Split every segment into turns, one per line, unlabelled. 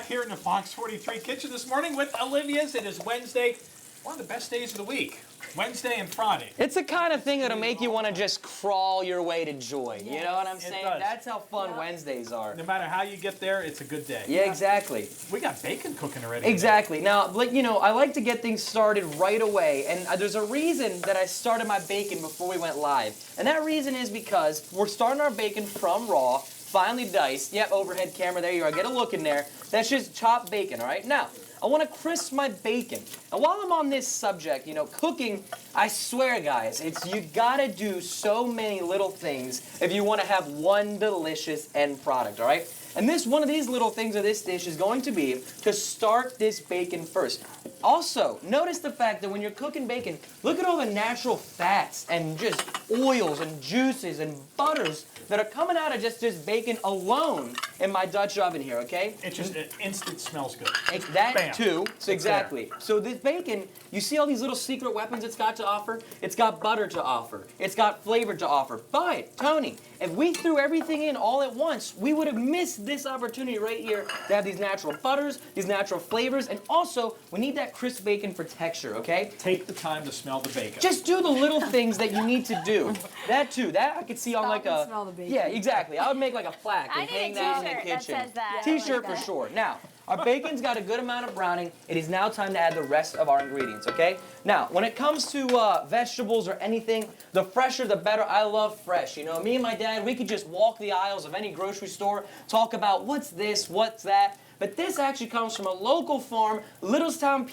back here in the Fox 43 kitchen this morning with Olivia's. It is Wednesday, one of the best days of the week. Wednesday and Friday.
It's the kind of thing that'll make you want to just crawl your way to joy. Yes. You know what I'm saying?
Does.
That's how fun Wednesdays are.
No matter how you get there, it's a good day.
Yeah, exactly.
We got bacon cooking already.
Exactly. Now, you know, I like to get things started right away, and there's a reason that I started my bacon before we went live. And that reason is because we're starting our bacon from raw, finely diced. Yep, overhead camera, there you are. Get a look in there. That's just chopped bacon, all right? Now, I want to crisp my bacon. And while I'm on this subject, you know, cooking, I swear, guys, you gotta do so many little things if you want to have one delicious end product, all right? And one of these little things of this dish is going to be to start this bacon first. Also, notice the fact that when you're cooking bacon, look at all the natural fats and just oils and juices and butters that are coming out of just this bacon alone in my Dutch oven here, okay?
It just instant smells good.
That
Bam.
too. So exactly. So this bacon, you see all these little secret weapons it's got to offer? It's got butter to offer. It's got flavor to offer. But, Tony, if we threw everything in all at once, we would have missed this opportunity right here to have these natural butters, these natural flavors, and also we need that crisp bacon for texture, okay?
Take the time to smell the bacon.
Just do the little things that you need to do. That too. That I could see on like a...
smell the bacon.
Yeah, exactly. I would make like a plaque and hang that in the kitchen.
That says that.
T-shirt for sure. Now, our bacon's got a good amount of browning. It is now time to add the rest of our ingredients, okay? Now, when it comes to vegetables or anything, the fresher the better. I love fresh. You know, me and my dad, we could just walk the aisles of any grocery store, talk about what's this, what's that. But this actually comes from a local farm, Littlestown,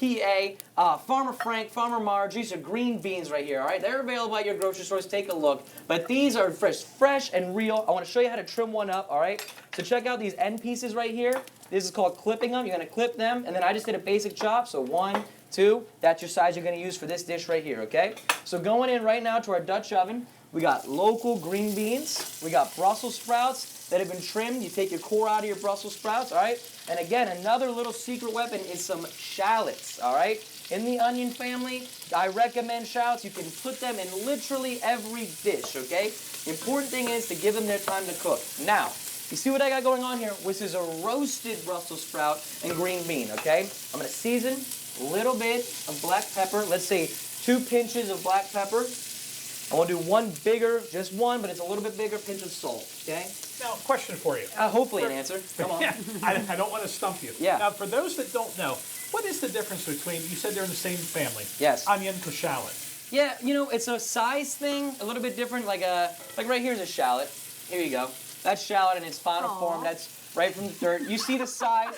PA, Farmer Frank, Farmer Marge. These are green beans right here, all right? They're available at your grocery stores. Take a look. But these are fresh and real. I want to show you how to trim one up, all right? So check out these end pieces right here. This is called clipping them. You're going to clip them, and then I just did a basic chop. So 1, 2, that's your size you're going to use for this dish right here, okay? So going in right now to our Dutch oven, we got local green beans. We got Brussels sprouts that have been trimmed. You take your core out of your Brussels sprouts, all right? And again, another little secret weapon is some shallots, all right? In the onion family, I recommend shallots. You can put them in literally every dish, okay? The important thing is to give them their time to cook. Now, you see what I got going on here? This is a roasted Brussels sprout and green bean, okay? I'm going to season a little bit of black pepper. Let's say 2 pinches of black pepper. I want to do one bigger, just one, but it's a little bit bigger pinch of salt, okay?
Now, question for you.
Hopefully an answer. Come on.
Yeah, I don't want to stump you.
Yeah.
Now, for those that don't know, what is the difference between, you said they're in the same family.
Yes.
Onion to shallot.
Yeah, you know, it's a size thing, a little bit different. Like right here's a shallot. Here you go. That's shallot in its final form. That's right from the dirt. You see the size?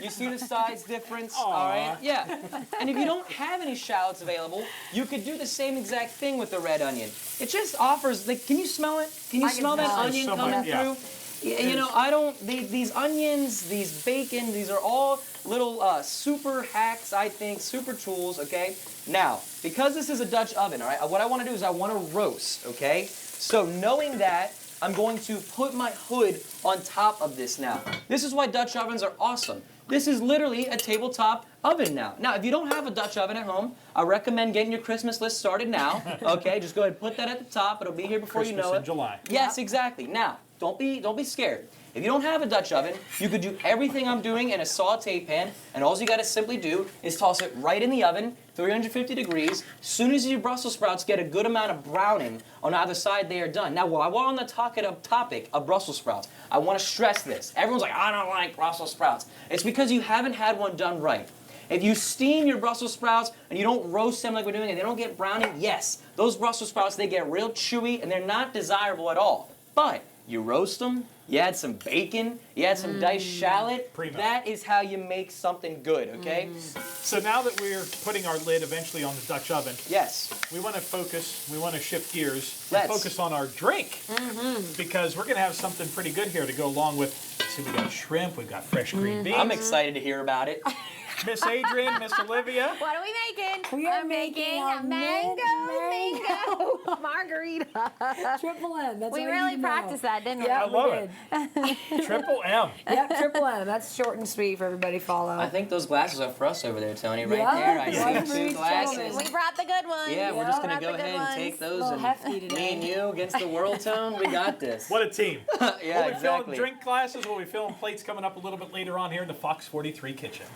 You see the size difference?
Aww.
All right? Yeah. And if you don't have any shallots available, you could do the same exact thing with the red onion. It just offers, like, can you smell it? Can you smell that onion coming through? You know, these onions, these bacon, these are all little super hacks, I think, super tools, okay? Now, because this is a Dutch oven, all right, what I want to do is I want to roast, okay? So knowing that, I'm going to put my hood on top of this now. This is why Dutch ovens are awesome. This is literally a tabletop oven now. Now, if you don't have a Dutch oven at home, I recommend getting your Christmas list started now, okay? Just go ahead and put that at the top. It'll be here before you know it.
Christmas in July.
Yes, exactly. Now, don't be scared. If you don't have a Dutch oven, you could do everything I'm doing in a saute pan, and all you got to simply do is toss it right in the oven, 350 degrees. As soon as your Brussels sprouts get a good amount of browning on either side, they are done. Now, while we're on the topic of Brussels sprouts, I want to stress this. Everyone's like, I don't like Brussels sprouts. It's because you haven't had one done right. If you steam your Brussels sprouts and you don't roast them like we're doing and they don't get browning, yes, those Brussels sprouts, they get real chewy and they're not desirable at all. But you roast them, you add some bacon, you add some diced shallot.
Primo.
That is how you make something good, okay?
So now that we're putting our lid eventually on the Dutch oven,
Yes.
we want to focus, we want to shift gears, and
Let's.
focus on our drink. Because we're going to have something pretty good here to go along with, see, we got shrimp, we've got fresh green beans.
I'm excited to hear about it.
Miss Adrian, Miss Olivia.
What are we making?
We are
I'm
making
a
a
mango margarita.
Triple M. That's
We
all you
really
need to know.
practiced that, didn't we?
Yeah,
I
we
love
did.
it. Triple M.
Yep, Triple M. That's short and sweet for everybody to follow.
I think those glasses are for us over there, Tony. Right
Yeah,
there.
water
I
for
see
each
two glasses.
gentleman.
We brought the good ones.
Yeah, we're just gonna
Brought
go
the good
ahead and take
ones.
those
little
and
hefty today.
me and you against the world, Tone. We got this.
What a team.
Yeah,
We'll be
exactly.
filling drink glasses. We'll be filling plates coming up a little bit later on here in the Fox 43 kitchen.